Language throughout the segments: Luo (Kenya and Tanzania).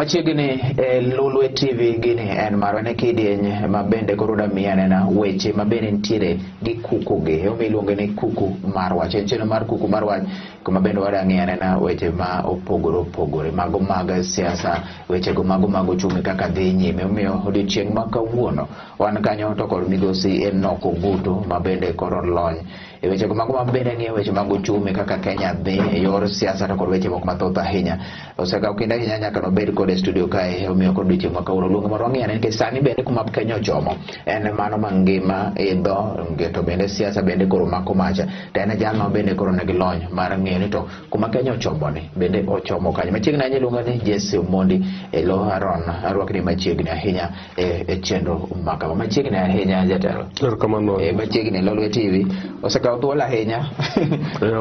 Machiegni Lolwe TV gini en marwane kidieny mabende koroda miyanena weche mabende ntiere gi kuku gi omiluonge ni Kuku Mar Wach. Chenro mar Kuku Mar Wach kuma bende wadangiyanena weche ma opogore mago mag siasa, weche go mago mag uchumi kaka dhi nyime. Omiyo odiochieng' ma kawuono wan kanyo to kod migosi Enoch Ogutu mabende koro lony e weche go mago mabende ni weche mag uchumi kaka Kenya dhi e yor siasa to kod weche moko mathoth ahinya. Osekawo kinde ahinya nyaka nobed kod studio kae, omiyo kod odiochieng' ma kawuono luongo mar wang'iyane nikech sani bende kuma Kenya ochomo en mano mangima idho to bende siasa bende koro mako macha to en jalno bende koro nigi lony mar ng'eyo ni to kuma Kenya ochomo ni bende ochomo kanyo. Machiegni ahinya iluongo ni Jesse Omondi Elo Aron arwakni machiegni ahinya e chenro maka machiegni ahinya jatelo. Kamano machiegni Lolwe TV osekawo thuolo ahinya.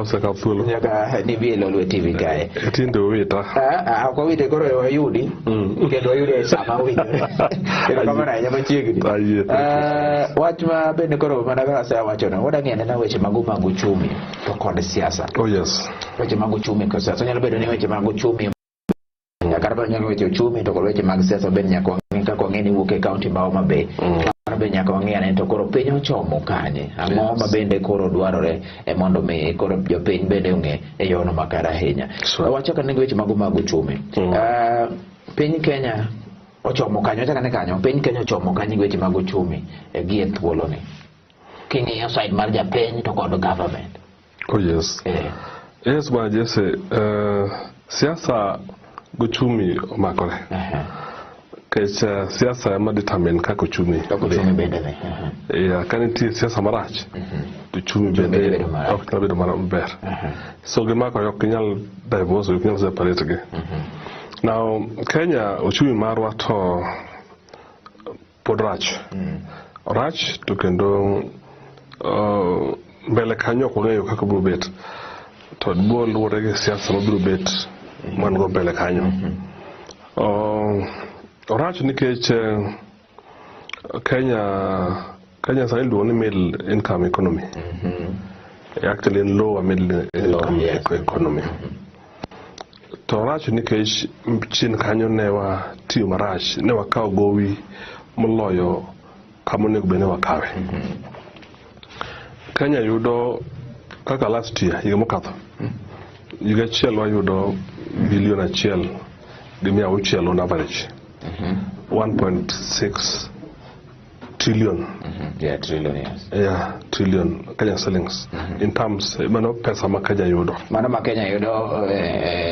Osekawo thuolo nyaka ni bi Lolwe TV kae. Tinde wita ok wite koro wayudi kendo wayudi sama owinjore. Kendo kamano ahinya machiegni. Wach ma bende koro mana kaka asewachono wadang'iyane na weche mag uchumi to kod siasa. Oh yes. Weche mag uchumi kod siasa nyalo bedo ni weche mag uchumi nyaka nyalo weche uchumi to kod weche mag siasa bende nyaka kaka wang'e ni wuok e kaunti ma Homa Bay. Mano bende nyaka wang'iyane to koro piny ochomo kanye ang'o ma bende koro dwarore mondo mi koro jopiny bende ong'e e yono makare ahinya. Wachaka ni weche mago mag uchumi. Piny Kenya ochomo kanyo chaka ne kanyo piny Kenya ochomo kanyo weche mag uchumi gi e thuolo ni king'iyo side mar japiny to kod government. Oh yes. Yes bwana Jesse, siasa uchumi omakore. Kech siasa ema determine kaka uchumi bende ne. Ya kaniti siasa marach. Uchumi bende ok bedo maber. So gimako ok nyal divorce, ok nyal separate gi. Now Kenya uchumi marwa to pod rach. Rach to kendo mbele kanyo ok ng'eyo kaka biro bet. To biro luwore gi siasa mabiro bet man go mbele kanyo. Rach nikech Kenya sani luongo ni middle income economy. Actually in lower middle income economy. To rach nikech chien kanyo ne wa tiyo marach, ne wakawo gowi moloyo kama onego bed ni wakawe. Kenya yudo kaka last year higa mokadho higa achiel wayudo bilion 1.6 on average. 1.6 trillion. Yeah, trillion, yes. Yeah, trillion Kenya shillings. In terms, mano pesa ma Kenya yudo. Mano ma Kenya yudo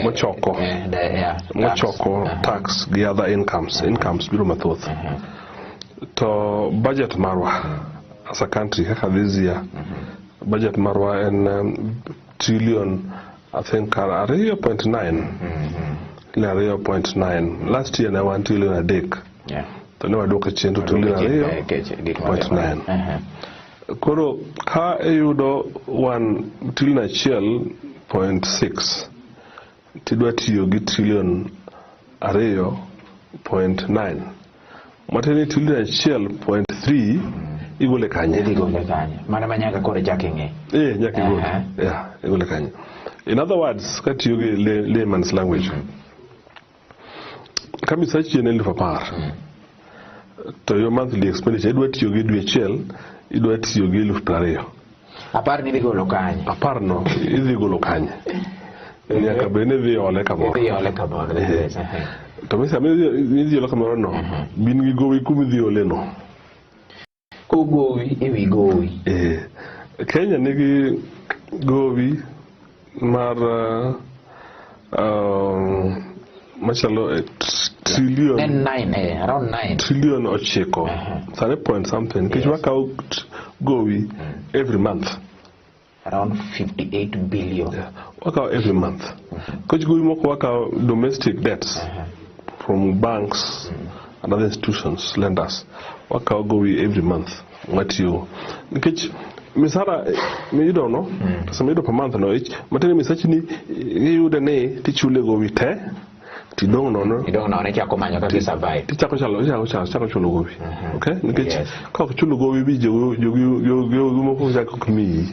mochoko. Mochoko tax gi other incomes. Incomes biro mathoth. To budget marwa as a country kaka this year. Budget marwa en trillion I think 2.9. 2.9. Last year na 1 trillion adek. Yeah. To ne waduoko chien to trillion 2.9. Koro ka eyudo 1 trillion 1.6 tidwa tiyo gi trillion 2.9 mateni trillion 1.3 igole kanye. Mana manyaka kore chaking'e. Nyaka igole. Yeah, igole kanye. In other words, ka tiyo gi layman's language. Kama isachi en 10,000 to your monthly expenditure idwa tiyo gi dwe achiel idwa tiyo gi 20,000. Apar ni igolo kanye. Apar no idhi golo kanye. Nyaka bende dhi ole kamoro. To mesa midhi ole kamoro no bin gi gowi kuma idhi ole no. Gowi ewi gowi. Kenya nigi gowi mar machalo trillion 9 around 9 trillion ochiko. Sare point something kich wakaw gowi every month around 58 billion. Wakaw every month. Kich gowi moko wakaw domestic debts from banks and other institutions, lenders. Wakaw gowi every month. Matiyo kich misara you don't know some you per month no each matene misachi ni yude ne tichule gowi te ti dong no ne chako manyo kaka survive ti chako chulo gowi. Okay nikech ka chulo gowi bi jogi moko chako kumi.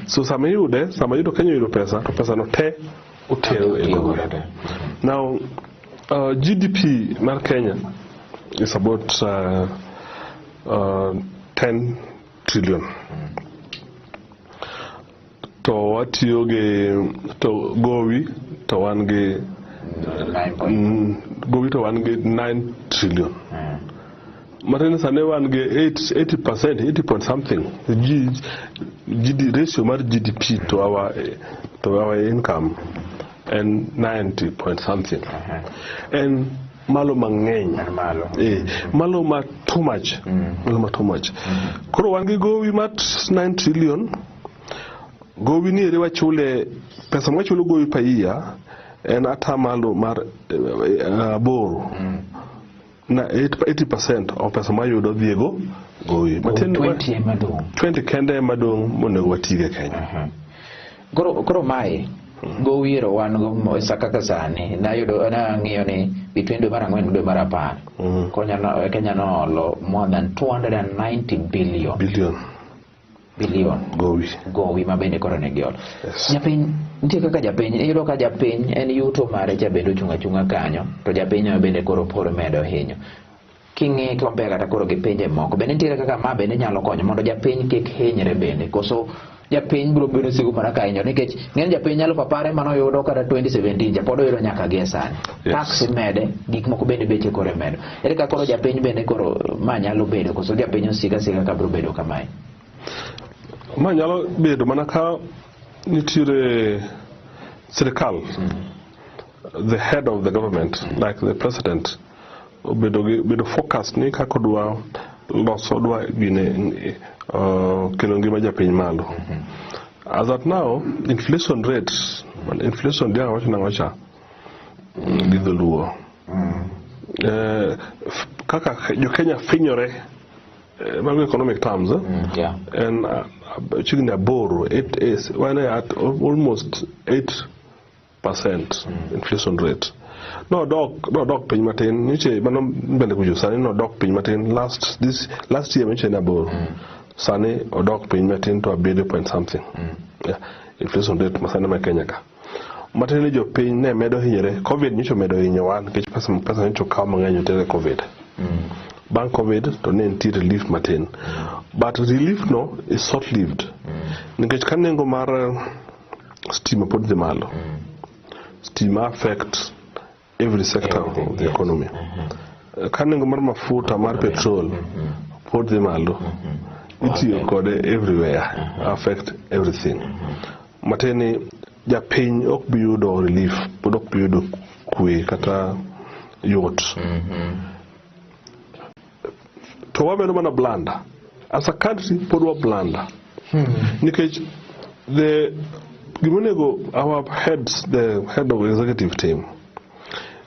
So sama yudo Kenya yudo pesa to pesa no te utero e gowi. Now GDP mar Kenya is about 10 trillion. To gowi to wan gi 9 trillion. Matene sane wan gi 80%, 80 point something. Ratio mar GDP to our income and 90 point something. And malo mangeny. Malo ma too much. Koro wan gi gowi mat 9 trillion. Gowi ni rewa chule pesa mwa chulo gowi pa iya en ata malo mar boro. Na 80% of pesa mwa yudo dhiego gowi. 20 kende madong monego watige Kenya. Koro mai gowi ro wan go sakaka sani na yudo na ng'iyo ni between dwe mar 4 dwe mar 10 Kenya no olo more than 290 billion gowi mabende koro ne giol. Japiny nitie kaka japiny iyudo ka japiny en yuto mare jabedo chunga kanyo to japiny bende koro poro medo hinyo king'i kombe kata koro gi pinje moko bende nitie kaka ma bende nyalo konyo mondo japiny kik hinyre bende koso japiny biro bedo sigu mana kanyo nikech ng'eny japiny nyalo papare mano yudo kata 2017 japod oyudo nyaka gie sani. Tax mede gik moko bende beche koro medo ere ka koro japiny bende koro ma nyalo bedo koso japiny siga ka biro bedo kamae. Ma nyalo bedo mana ka nitire sirikal, the head of the government, like the president, bedo focus ni kako dwa loso dwa gine kelo ngima japiny malo. As at now, inflation rates, inflation dia wacha gidholuo. Kaka jo Kenya finyore economic terms, and chicken boro it is when at almost 8% inflation rate. No dog pay matin niche manom bende kujo sani no dog pay matin last year mention boro sani or dog pay matin to a bit point something. Inflation rate masana ma Kenya ka matin jo pay ne medo hinyere covid nicho medo hinyowan kech pesa nicho kaw mang'eny tere covid. Bank COVID to nenti relief matin, but relief no is short lived. Nikech kanengo mar stima pod dhi malo. Stima affect every sector of the economy. Kanengo mar mafuta mar petrol pod dhi malo. Itiyo kode everywhere, affect everything. Mateni japiny ok bi yudo relief, pod ok bi yudo kwe kata yot. To wabedo mana blanda as a country pod wa blanda nikech the gimonego our heads, the head of executive team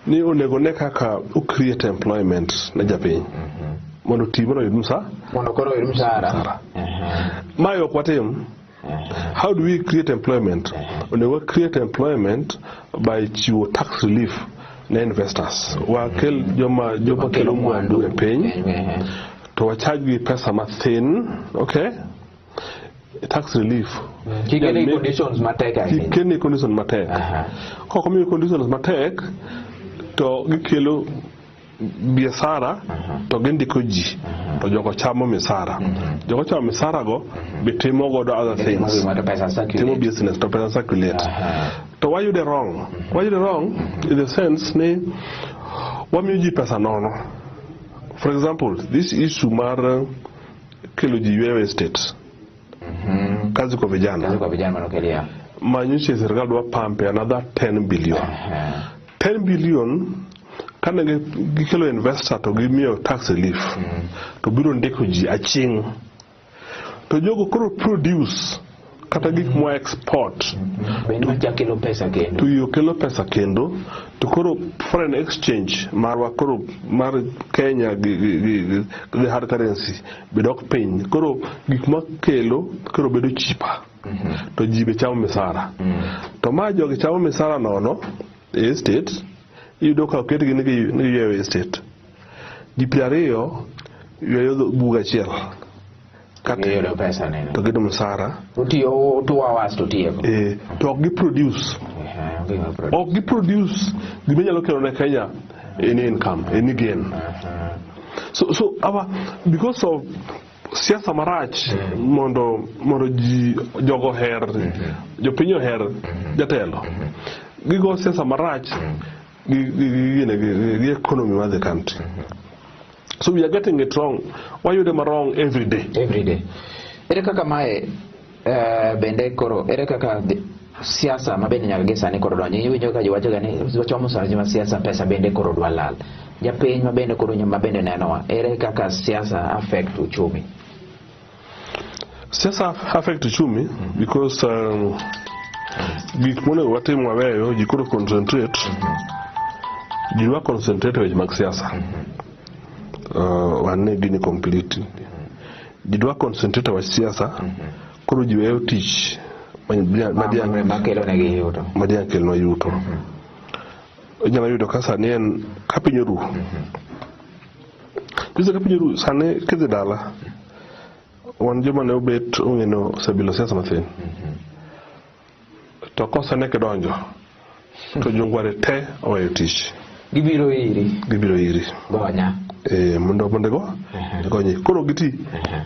ni onego ne kaka create employment na japiny mondo timono yudumsa mondo koro yudumsa mayo kwatim. How do we create employment? Onego create employment by chiwo tax relief na investors wakel joma kelo mwandu e piny to wachagi pesa mathin, okay? Tax relief. Kikeni conditions matek. Koko mi conditions matek to gikelo biashara to gindiko ji to jogo chamo misara. Jogo chamo misara go bitimo godo other things. Timo business to pesa circulate. So why you the wrong? Why you the wrong? In the sense, what me ji pesa nono. For example, this issue mar kiloji real estate. Kazi kwa vijana manokelia. Manyuche serikali dwa pump another 10 billion. 10 billion kana gikelo investor to give me a tax relief. To biro ndiko ji aching. To jogo koro produce kata gik mwa export bendo kelo pesa kendo to yo kelo pesa kendo to koro foreign exchange marwa koro mar Kenya the hard currency bedok piny koro gik ma kelo koro bedo cheaper to jibe chamo misara to ma jogi chamo misara nono estate yudo ka oket gi ne yo estate di piario yo buga chiel kata pesa nene to gido misara utiyo 2 hours to tieko to gi produce gi produce gima nyalo kelo ne Kenya any income, any gain. So our because of Siasa marach mondo jogo her jopinyo her jatelo gigo siasa marach the economy of the country. So we are getting it wrong. Why you them wrong every day? Ere kaka mae bende koro ere kaka siasa mabende nyaka gesani koro donjo iwinjo ka jowacho gani wachomo sana siasa pesa bende koro dwa lal japiny mabende koro mabende nenowa ere kaka siasa affect uchumi. Siasa affect uchumi because gik monego watim waweyo ji koro concentrate ji wa concentrate weche mag siasa wane gini completely ji dwa concentrate wa siasa koro ji weyo tich madiang kelno yuto nyalo yudo ka sani en kapiny oru kise kapiny oru sani kidhi dala wan joma ne obet ong'eno osebilo siasa mathin to kosane kedonjo to jongware te oweyo tich gibiro iri gonya mondo gonye koro giti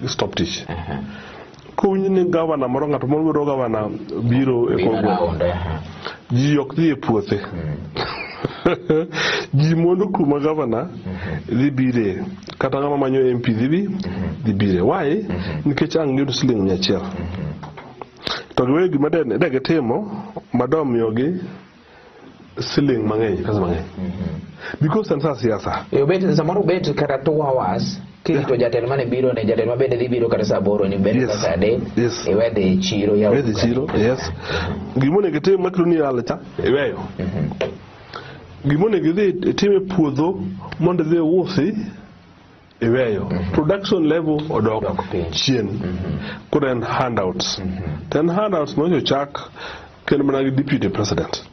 stop tich kowinj ni gavana moro ng'ato moro gavana biro e kogo ji ok dhi e puothe ji mondo kuma gavana dhi bire kata ng'ama manyo MP dhi bire why nikech ang' yudo siling 100 to giwe gima dege timo madom miyogi siling mang'eny pesa mang'eny because sensa siasa samoro bet kata 2 hours kito jatelo mane biro ne jatelo mabende dhi biro kata saa 8 ni bende kata adek iwedhe chiro ya yes gimone gete makroni alacha iweyo gimone gidhi time puodho mondo dhi usi iweyo production level odok chien kuren handouts ten handouts no chak ken mana deputy president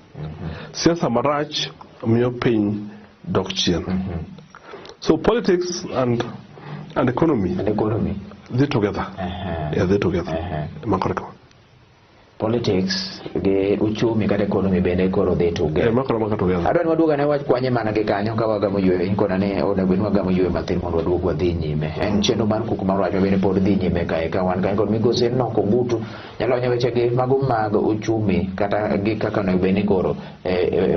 siasa marach miyo piny dok chien so politics and economy they together they together makoreko politics ge uchumi kata economy bende koro they together adwa ni waduoga ne wach kwanye mana ge kanyo ka waga moywe inkona ne onego ni waga moywe mathin mondo waduog wadhi nyime en chenro mar Kuku Mar Wach bende pod dhi nyime ka wan ka kod migosi noko gutu nyalo nyawe chege mag uchumi kata gi kaka no bende koro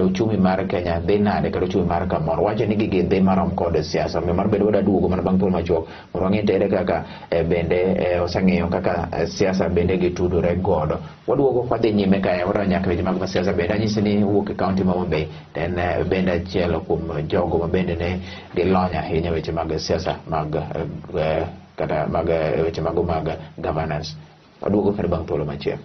uchumi mar Kenya dhi nade kata uchumi mar kamoro wacho ni gige dhi marom kod siasa mar bedo wada duogo mana bang' thuolo machuok mondo wang'e tere kaka bende oseng'iyo kaka siasa bende gitudore godo waduogo kwa dhi nyime kae wara nyaka weche mag siasa bende anyisi ni wuok e kaunti ma Homabay en bende achiel kuom jogo ma bende ne gilony ahinya weche mag siasa mag kata mag weche mag governance waduogo kare bang' thuolo machiek.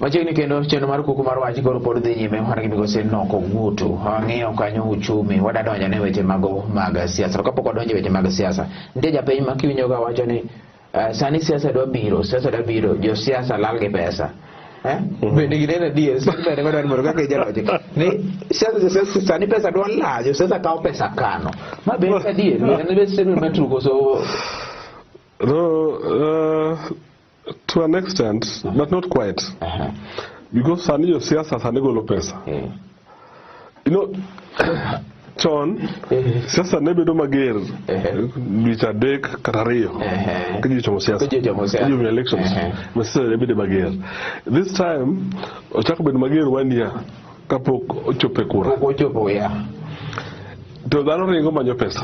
Machiegni kendo chenro mar Kuku Mar Wach koro pod dhi nyime mar gi migosi noko gutu ng'iyo kanyo uchumi wadadonjo ne weche mag siasa kapok wadonjo weche mag siasa nitie japiny ma kiwinjo ga wacho ni sani siasa dwa biro jo siasa lal gi pesa bende ginene dies bende wadwar mondo kaka ijaloje ni siasa sani pesa dwa la jo siasa kawo pesa kano ma bende adier en best statement matruko so to an extent, but not quite. Because sani yo siasa sani golo pesa. You know, John, siasa ne bedo mager. Dweche adek kata ariyo. Kaji chomo siasa. Kaji chomo elections. Siasa ne bedo mager. This time, ochako bedo mager 1 year kapok ochope kura. Ochopo ya. To dhano ringo manyo pesa.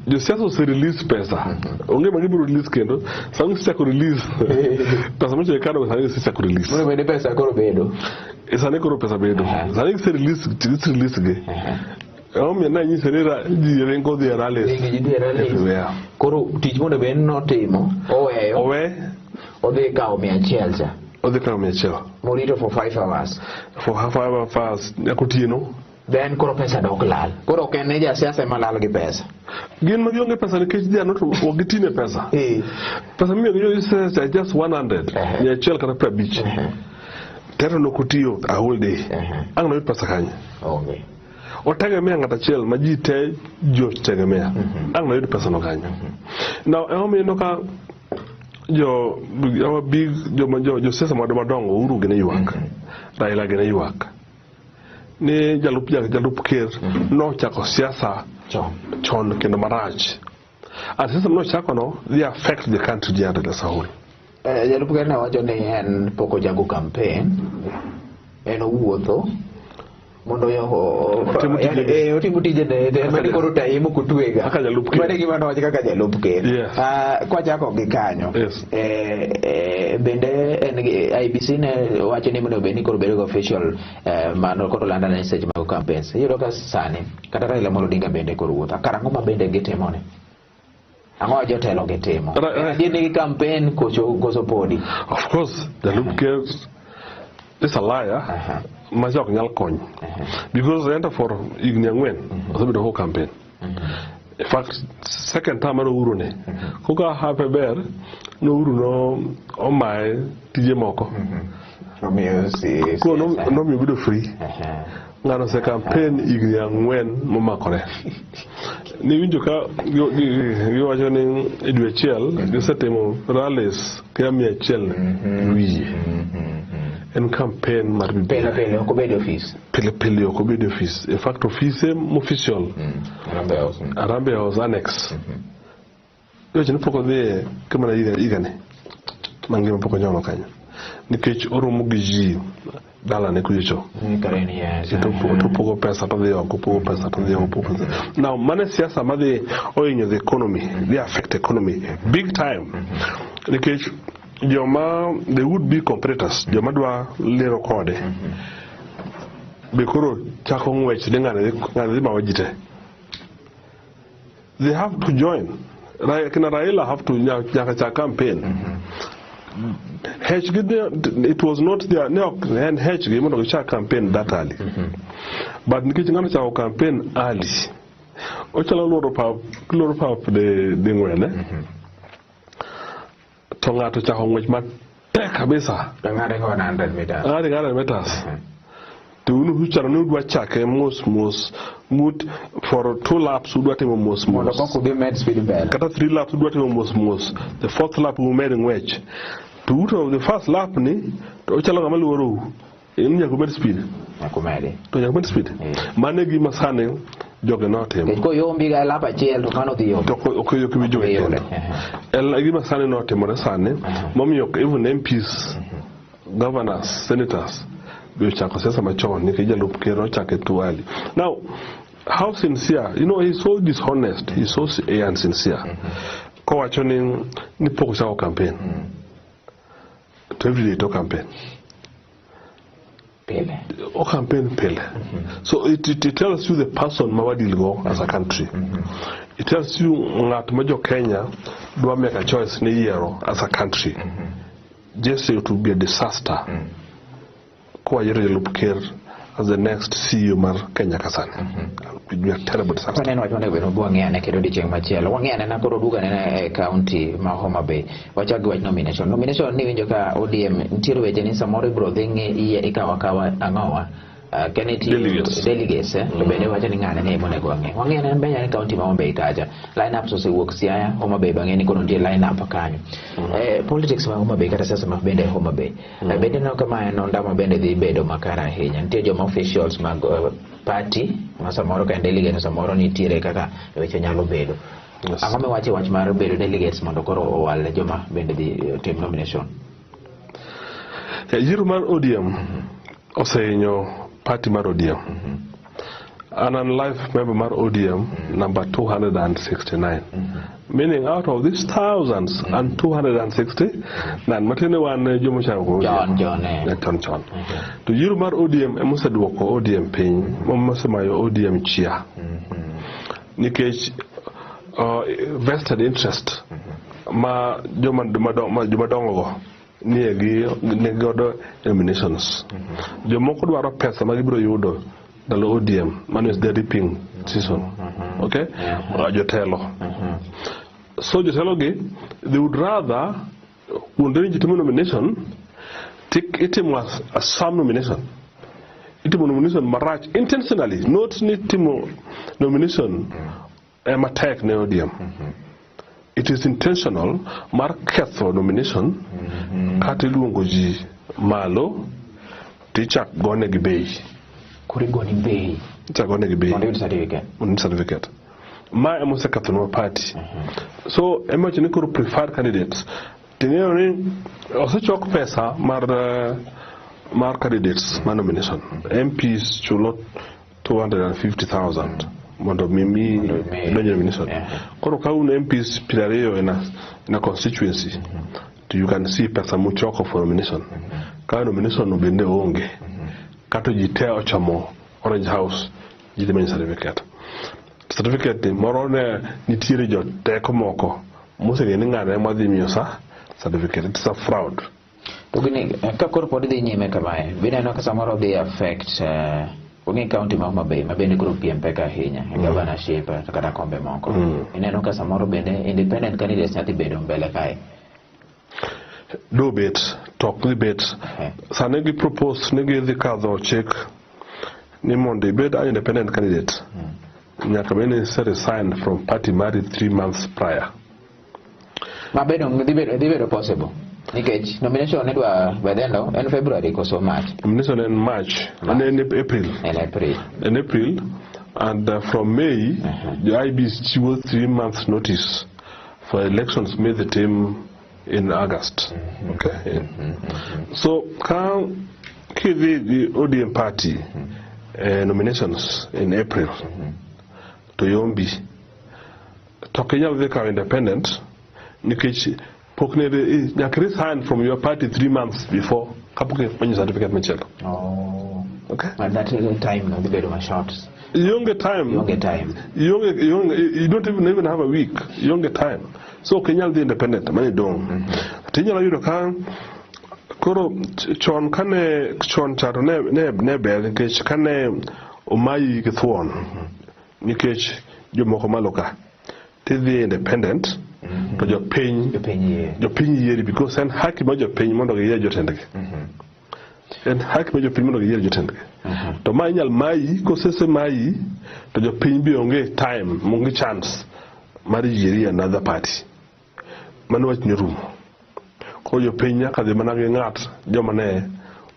Jo siasa ose release pesa. Onge ma gibiro release kendo. Sani sichako release. Pesa mocho e kado sani sichako release. Mono bende pesa koro bedo. Sani koro pesa bedo. Sani se release ge. Omiyo na nyise ni ji ringo dhi rally. Koro tich mondo bende notimo. Owe. Odhi kawo 100 cha. Odhi kawo 100. Morito for 5 hours. For 5 hours. Yakotieno. Ben koro pesa dok lal. Koro ken ne ja siasa ema lal gi pesa. Gin ma gionge pesa nikech ji anot ogitine pesa. Pesa miyo gi siasa just 100. Ya chiel kata 50. Tero no kutiyo a whole day. Ang no pesa kanye. Okay. otegemea ng'ata achiel ma ji te jo tegemea ang' noyud pesa no kanyo. Now eno ka jo siasa madongo Uhuru gine ywak, Raila gine ywak ni jalup ker nochako siasa chon kendo marach. And siasa nochako no they affect the country generally as a whole. Jalup ker ne wacho ni en poko jago campaign, en owuotho mondo otimo tijene mane koro taimo kutwega mane gima nowacho kaka jalup ker. Kwachako gi kanyo, bende IBC ne wacho ni mondo beni koro bedo official mano koro landa ne seche mag campaigns. Iyudo ka sani kata Raila Amolo Odinga bende koro wuotho karang'o ma bende gitimone, ang'o jotelo gitimo nigi campaign koso podi. Of course jalup ker is a liar. Majok nyal kony because they enter for igni ang'wen osebedo the whole campaign. In fact second time Uhuru ne kuka hape ber no Uhuru no omae tije moko no mi bedo free ngano se campaign igni ang'wen momakore ni winjo ka giwacho ni edwe achiel gisetimo rallies kaya 100 wiye en campaign mar pele okobedi office okobedi office. In fact office official Arambe House annex yo jeni poko de kamana igane mangima poko nyono kanyo nikech oromo gi ji dala ne kucho to poko pesa to de oko poko pesa to de oko. Now mane siasa ma de oinyo the economy, they affect economy big time nikech joma they would be competitors joma dwa lero kode bekoro chako ngwech de ngane ma wajite they have to join. Raila have to nyaka campaign. It was not there and HG mondo cha campaign that early. But nikech ngano cha campaign early ochala loro pa de ngwene to ng'ato chako ng'wech matek kabisa ng'ade 100 meters to unu huchara ni udwa chake mos mut for 2 laps udwa timo mos mondo koko be med speed bell kata 3 laps udwa timo mos the 4th lap we made ng'wech to uto the first lap ni to ochalo ng'ama luoro nyako med speed nyako med speed mane gima sane joge notimo ko yombi ga lap achiel to mano dhiyo to okoyo kibijo el gima sane notimo sane momiyo even MPs governors senators be chako siasa machon ni jalup ker ochake too early. Now how sincere, he's so dishonest, he's so insincere. Ko wacho ni poko sa campaign to every day to campaign or campaign pele. So it tells you the person mawadil go as a country. It tells you ngat majo Kenya do make a choice ni yero as a country. Just say it will be a disaster. Ko yero jalup ker as the next CEO mar Kenya kasani. It will be a terrible disaster. Paneno wachone beno bwang'ane kedo di chieng machielo. Wang'ane na koro duga ne county ma Homa Bay. Wachagi wach nomination. Nomination ni winjo ka ODM ntiere weche ni samoro ibro dhingi iye ikawa ang'owa. Delegates to bende wacho ni ng'ane ne monego wang'e benya ni county ma Homa Bay kacha line up ose wuok Siaya Homa Bay bang'e ni kono nitie line up kanyo politics ma Homa Bay kata siasa ma bende Homa Bay bende no kama en ndama bende dhi bedo makara ahinya nitie joma officials mag party ma samoro ka delegate samoro nitiere kaka weche nyalo bedo ang'o miwacho wach mar bedo delegates mondo koro owal joma bende dhi team nomination yiero mar ODM osenyo party mar ODM. An life member mar ODM number 269. Meaning out of these thousands and 260, nan matene wan jomo chango John. To yiero mar ODM emoseduoko ODM piny, mosemayo ODM chia. Nikech vested interest ma joma dongo go ne godo nominations. Jomoko dwaro pesa ma gibiro yudo dalo ODM, man is the reaping season. Okay? Jotelo. So jotelo gi, they would rather when they get nomination, take it as a some nomination. itimo nomination marach intentionally, not ni timo nomination matek ne ODM. It is intentional mar ketho nomination kata iluongo ji malo tichak gone gi bei. Kuri gone bei. Tichak gone gi bei. Certificate. Ma emo se ketho no party. So emo chini kuru preferred candidates. Tingeo ni osechok pesa mar candidates ma nomination. MPs chulo 250,000 mondo mimi nomination. Koro kaun MPs pilario in a constituency. You can see pesa muchoko for nomination. Ka nomination ubende onge. Kato jite ochamo Orange House jite menye certificate. Certificate ni morone nitiri jo teko moko. Muse geni ngane mwadhi miyosa certificate. It's a fraud. Tugini kakoro podi di nyime kamae. Bina no kasamoro di affect Ungi county mama bay, mabende group peka hinya, governorship, takata kombe moko. Ineno ka samoro bende independent candidates nyati bedo mbele kai. Do bit, talk the bit. Sanegi propose negi the kadho check ni monde bed an independent candidate. Nyaka bende set signed from party married 3 months prior. Mabedo dibedo possible. Nikech nomination edwa by the end of February or so March. Nomination in March. And then April. In April. And from May, the IB's was 3 months notice for elections made the team in August. Okay. So can the ODM party nominations in April to Yombi. Tokenya Veka independent. Nikech Pokne Yakris hand from your party 3 months before Kapuke when you certificate Michel. Oh, okay. But that time no the better shots. You get time. You don't even have a week. You don't get time. So Kenya the independent money don't. Tinya you can Koro chon kane chon charo ne bel kech kane umayi githwon nikech jomoko maloka the independent to your pain year because and haki ma your pain mondo ge jotendge and haki ma your pain mondo ge jotendge to ma nyal mai ko sese mai to your pain bi onge time monge chance mari yiri another party mano wach nyorum ko your pain nyaka de manage ngat joma ne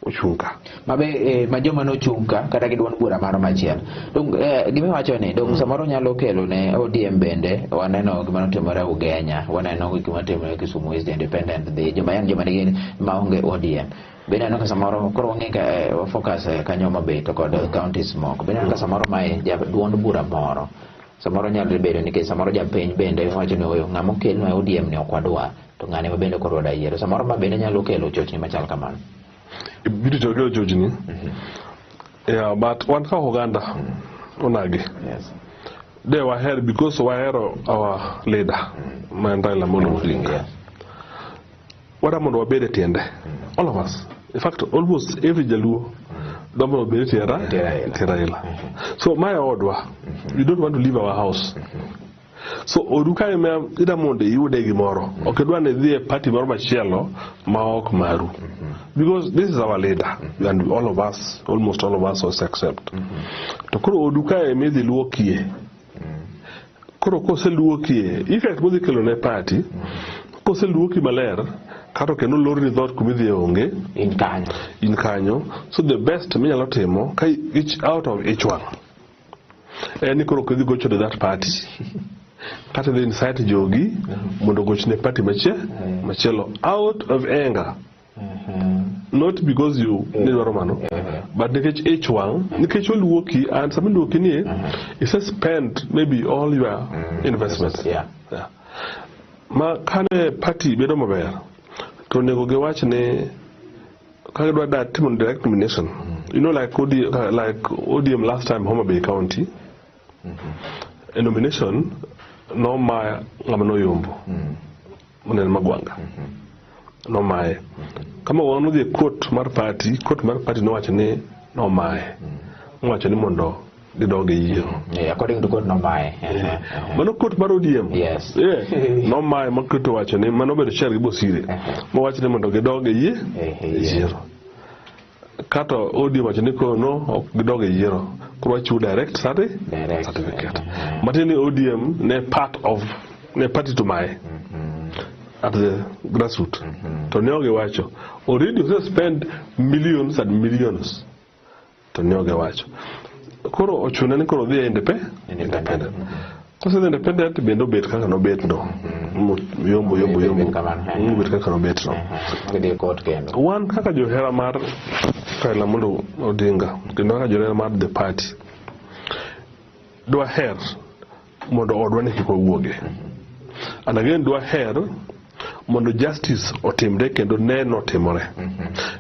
ochunka mabe ma joma no chunka kata gidwon bura maro machiel dong gime wacho ni dong samoro nyalo kelo ne ODM bende waneno gima notimore Ugenya waneno gima notimore Kisumu is the independent the joma nigi maonge ODM bende no samoro koro ng'e focus kanyo mabe to kod counties moko bende no samoro mai duond bura moro samoro nyalo bedo nikech samoro japiny bende wacho ni oyo ng'amo kelno ODM ne okwadwa to ng'ane mabende koro da yiero samoro ma bende nyalo kelo chochni machal kamano. Beautiful girl, Georgini. Yeah, but one for Uganda, Onagi. Yes. They were here because we were our leader, Mandela Mono. Yes. What am I going to do? All of us. In fact, almost every Jalu, Domo Teraila. So my order, we don't want to leave our house. So Oruka ida monde iude gimoro. Okedwa ne dhie party moro machielo maok maru. Because this is our leader and all of us, almost all of us was accept. To koro Oruka emedhi luokie. Koro kose luokie, effect bodhi kelo ne party, kose luoki maler, kato keno lori dhot kumidhi onge in kanyo. So the best minyalo timo kai each out of each one. Eni koro kedhi gocho to that party. Kata the inside jogi mondo gochne party machelo out of anger. Not because you need Romano, but nikech each one, nikech oluoki and some luoki ni, is spend maybe all your investments. Yeah. Ma kane party bedo maber. To nego ge wach ne kagedwa that team on direct nomination. You know like ODM last time Homa Bay County. A nomination no my ngamano yombo. Munel magwanga. No my. Kama wanu the court mar party no wachane no my. Wachane mondo the dog yiyo. Yeah, according to court no my. Mano court mar ODM. Yes. Yeah. No my makuto wachane mano bedo share gibo sire. Mo wachane mondo the dog yiyo. kato ODM wachiniko no ok gidoge yiero kuro chu direct certificate matini ODM ne part of ne party to my at the grassroots to nyoge wacho already we spend millions and millions to nyoge wacho kuro ochuna ni kuro dhi independent kose the independent bendo bet kaka no bet no yombo bet kaka no bet no ngide court kendo one kaka johera mar Raila Amolo Odinga kendo kaka johera mar the party dwa her mondo odwa ni kiko wuoge and again dwa her mondo justice otimre kendo neno timore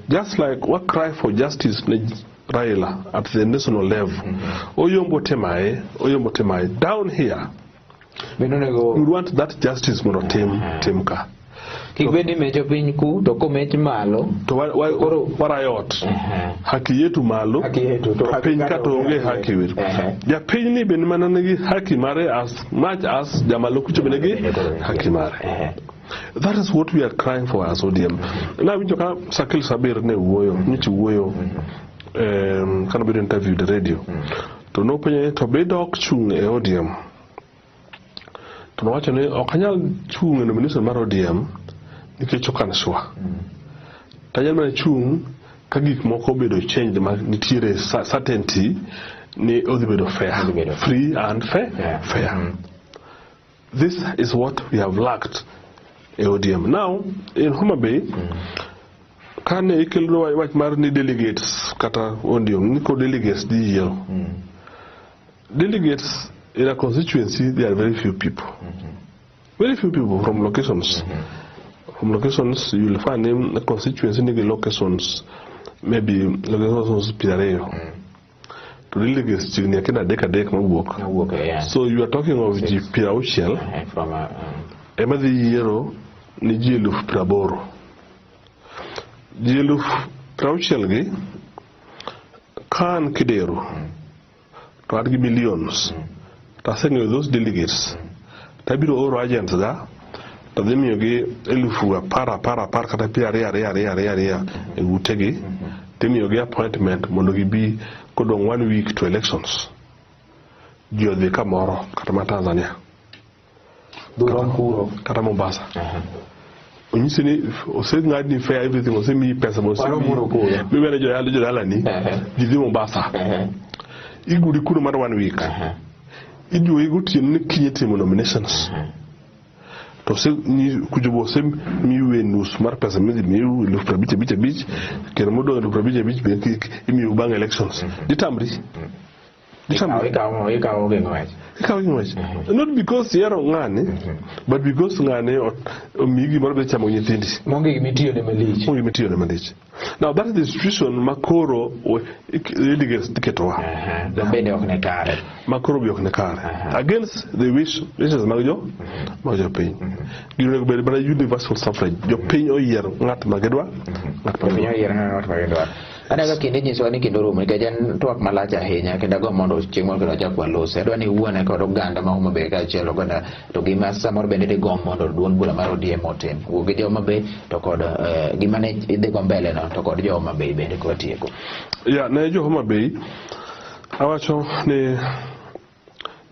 just like what cry for justice ne Raila at the national level oyombo temae down here we want that justice mondo timka kibedi mecho piny ku to komech malo to warayot haki yetu malo to piny ka to onge haki wetu ja piny ni ben mana nigi haki mare as much as jamalo kucho benegi haki mare. That is what we are crying for as ODM. Na winjo ka Sakil Sabir ne wuoyo nichi wuoyo kana bedo interview the radio to no penye to bedo ok chung e ODM to no wacho ni okanyal chung e nomination mar ODM nikech okan shwa tanyal mana chung ka gik moko bedo change ma nitiere certainty ni odhi bedo fair free and fair. This is what we have lacked ODM. Now in Homa Bay can ikelo wach mar ni delegates kata ODM niko delegates di yiero delegates in a constituency there are very few people from locations you will find in a constituency nige locations maybe locations Pireo to delegates chigni akina adek mawuok so you are talking of the Pirauchiel from emadi yiero ni ji 80,000 ji 80,000 gi kan kidero to adgi millions ta sengo those delegates tabiro oro agents ga to them yogi elufu para kata pia e utegi them yogi appointment mondo gibi kodong 1 week to elections dio de kamoro kata Tanzania Kuro kata Mombasa unyisini ose ngadi fair everything ose mi pesa mo se mi wele jo yala ni gidi Mombasa igudi kuno mar 1 week ijo iguti ni kinyete mo nominations to se ni kujubo se mi wenus mar pesa mi lu prabiche biche kero modo lu prabiche be mi ubang elections ditamri not because yero ngani but because ngani omigi marbe chamo nyithindi mongi mitiyo ne malich. Now that is the situation makoro delegates tiketwa bende ok ne kare makoro bi ok ne kare against the wishes magjo piny gino be bana universal suffrage jo piny oyier ngat magedwa Anaga kinde nyiso ni kendo rumo nikech en twak malach ahinya kendo go mondo chieng' moro kendo chak walose adwa ni wuone kod oganda ma Homa Bay kaachiel oganda to gima samoro bende de gom mondo duond bura mar ODM otim wuok gi Homa Bay to kod gima ne idhi go mbele no to kod jo Homa Bay bende ko tieko ne jo Homa Bay awacho ni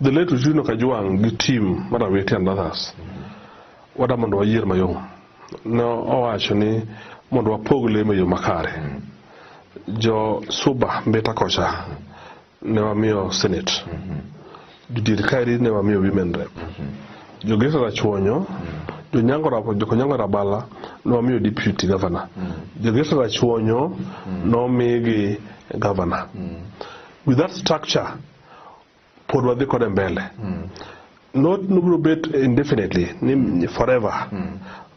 the late Juno Kajwang gi team mar Awete and others wada mondo wayier mayom no owacho ni mondo wapogle mayo makare jo Suba Mbeta Kocha ne wamiyo Senate Judir Kairi ne wamiyo Women Rep jo Gesa Rachuonyo jo Nyangora Bala ne wamiyo Deputy Governor jo Gesa Rachuonyo no migi Governor with that structure pod wadhi kode mbele not nubro bet indefinitely forever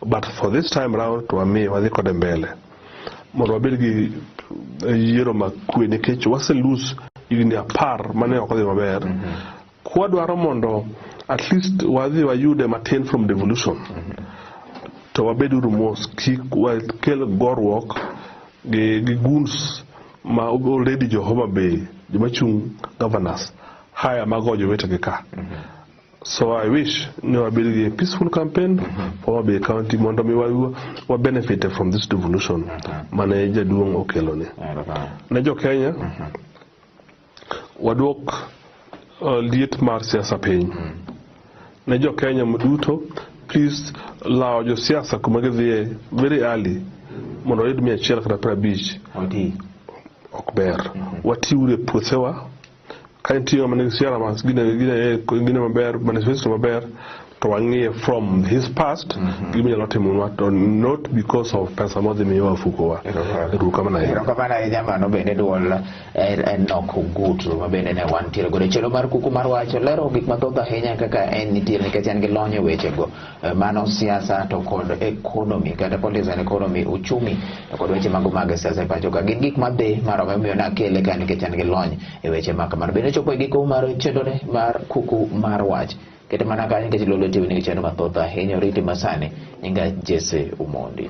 but for this time round to wamiyo wadhi kode mbele mondo wabed gi yiero makwe nikech wase lose higni 10 mane ok odhi maber kwa dwaro mondo at least wadhi wayude matin from devolution to wabeduru mos kik wakel gorruok gi guns ma already jo Homa Bay joma chung governors haya magojo wetegi ka So I wish a peaceful campaign for Mabere County mondo mi wa benefit from this devolution mane jaduong okelo ni. Ne jo Kenya wadwok liet mar siasa piny. Ne jo Kenya mduto, please lao jo siasa kuma gidhie very early mondo yud 150 ok ber. Watiure puothewa ka nitie ng'ama nigi siara mas gine maber, manifesto maber, to wang'iye from his past giminyalo timonwa, to not because of pesa modhi miyowa wafukowa. Erokamano ahinya. Mano bende duol Enoch Ogutu ma bende ne wantiere godo Chenro mar Kuku Mar Wach lero gik mathoth ahinya kaka en nitiere nikech en gi lony e wechego mano siasa to kod economy kata politics and economy, uchumi to kod weche mago mag siasa e pacho ka gin gik madhi marome miyo nakele ka nikech en gi lony e weche ma kamano. Bende chopo e giko mar chenro mar Kuku Mar Wach kete mana kanyo nikech Lolwe TV nigi chenro mathoth ahinya. Oriti masani nyinga Jesse Umondi.